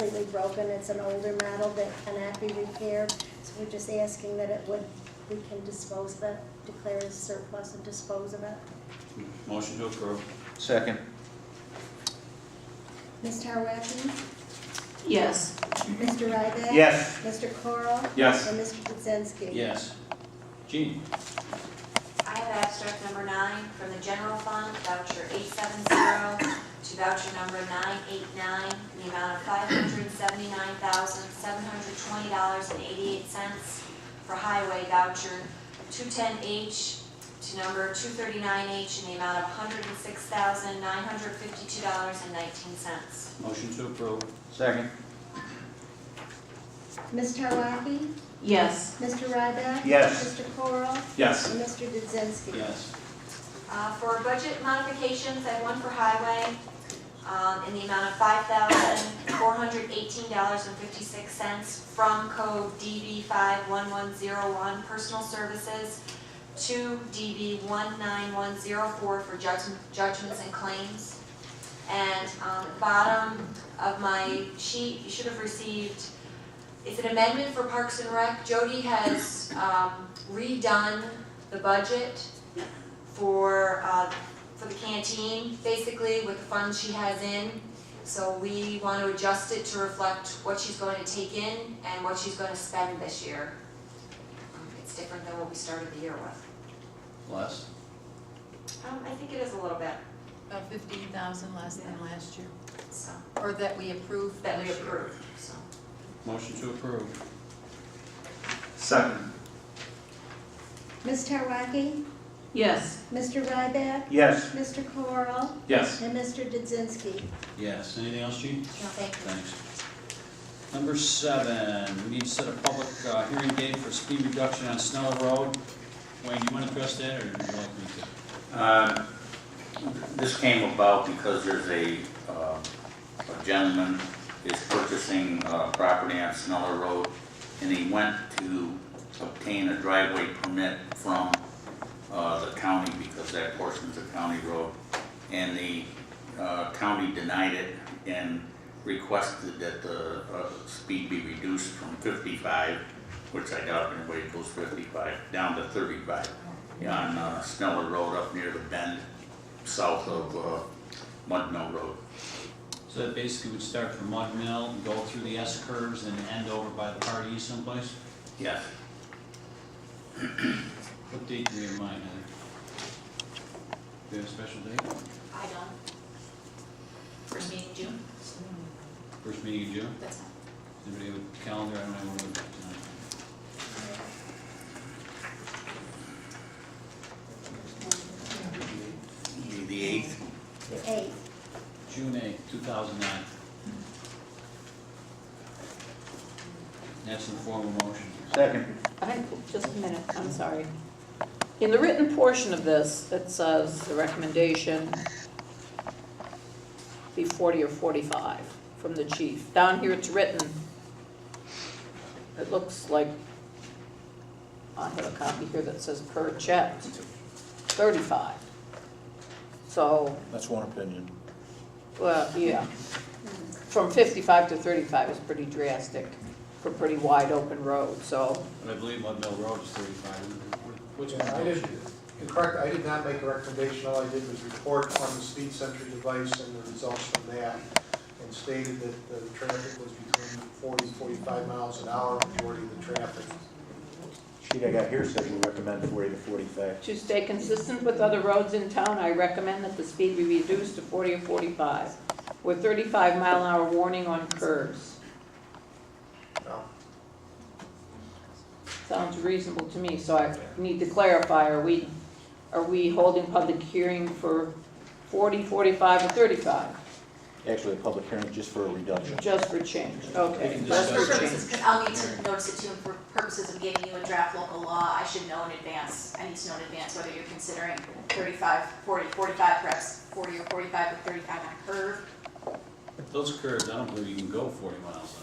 completely broken. It's an older model that cannot be repaired. So we're just asking that we can dispose of it, declare it as surplus and dispose of it. Motion to approve. Second. Ms. Tarwacki? Yes. Mr. Ryback? Yes. Mr. Coral? Yes. And Mr. Kuzinski? Yes. Jean? I have abstract number 9 from the general fund, voucher 870 to voucher number 989, in the amount of $579,720.88 for highway voucher 210H to number 239H in the amount of $106,952.19. Motion to approve. Second. Ms. Tarwacki? Yes. Mr. Ryback? Yes. Mr. Coral? Yes. And Mr. Kuzinski? Yes. For budget modifications, I have one for highway in the amount of $5,418.56 from code DB51101 personal services to DB19104 for judgments and claims. And on the bottom of my sheet, you should have received, it's an amendment for Parks and Rec. Jody has redone the budget for the canteen, basically with the funds she has in. So we want to adjust it to reflect what she's going to take in and what she's going to spend this year. It's different than what we started the year with. Less? I think it is a little bit. About 15,000 less than last year, So or that we approved. that we this year. approved. So Motion to approve. Second. Ms. Tarwacki? Yes. Mr. Ryback? Yes. Mr. Coral? Yes. And Mr. Kuzinski? Yes. Anything else, Jean? no, thank you. Thanks. Number 7, we need to set a public hearing date for speed reduction on Sneller Road. Wayne, do you want to address that, or would you like me to? This came about because there's a gentleman is purchasing property on Sneller Road, and he went to obtain a driveway permit from the county because that portion's a county road, and the county denied it and requested that the speed be reduced from 55, which I doubt anybody goes 55, down to 35 on Sneller Road up near the bend south of Mud Mill Road. So that basically would start from Mud Mill, go through the S curves, and end over by the party someplace? Yes. What date do you have in mind, Heather? Do you have a special date? I don't. First meeting in June. First meeting in June? That's fine. Anybody have a calendar? I don't have one with me tonight. The 8th. The 8th. June 8th, 2009. That's in the form of motion. Second. Just a minute, I'm sorry. In the written portion of this, it says the recommendation be 40 or 45 from the chief. Down here it's written, it looks like, I have a copy here that says per check, 35. So, That's one opinion. well, yeah. From 55 to 35 is pretty drastic for a pretty wide open road, so. But I believe Mud Mill Road is 35. What's Yeah, I my did, motion? correct, I did not make a recommendation, all I did was report on the speed sensor device and the results from that, and stated that the traffic was between 40 and 45 miles an hour, majority of the traffic. Sheet I got here says you recommend 40 to 45. To stay consistent with other roads in town, I recommend that the speed be reduced to 40 or 45, with 35-mile-an-hour warning on curves. No. Sounds reasonable to me, so I need to clarify, are we holding public hearing for 40, 45, or 35? Actually, a public hearing just for a reduction. Just for change, okay, We can just For for discuss purposes, change. because I'll need to notice it too, for purposes of giving you a draft local law, I should know in advance, I need to know in advance whether you're considering 35, 40, 45, perhaps 40 or 45 or 35 on a curve. Those curves, I don't believe you can go 40 miles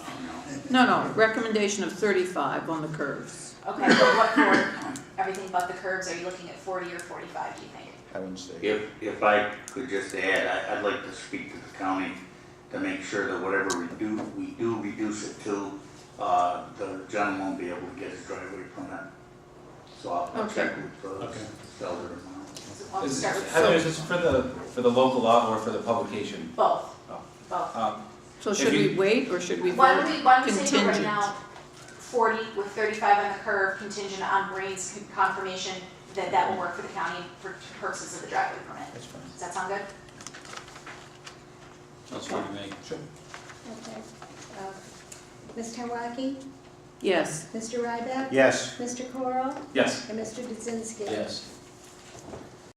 an hour. No, recommendation of 35 on the curves. Okay, but what for everything but the curves, are you looking at 40 or 45, do you think? I wouldn't say. If I could just add, I'd like to speak to the county to make sure that whatever we do gentleman won't be able to get his driveway permit. So I'll check with the Okay. seller tomorrow. I'll Is, start with Heather, is this for the local law or for the publication? both, Oh. both. So If should you- we wait, or should we Why vote don't we say for right contingent? now, 40 with 35 on the curve, contingent on Bray's confirmation that that will work for the county for purposes of the driveway permit. That's fine. Does that sound good? That's what you make. Sure. Okay. Ms. Tarwaki, Yes. Mr. Ryback? Yes. Mr. Corral? Yes. And Mr. Kaczynski? Yes.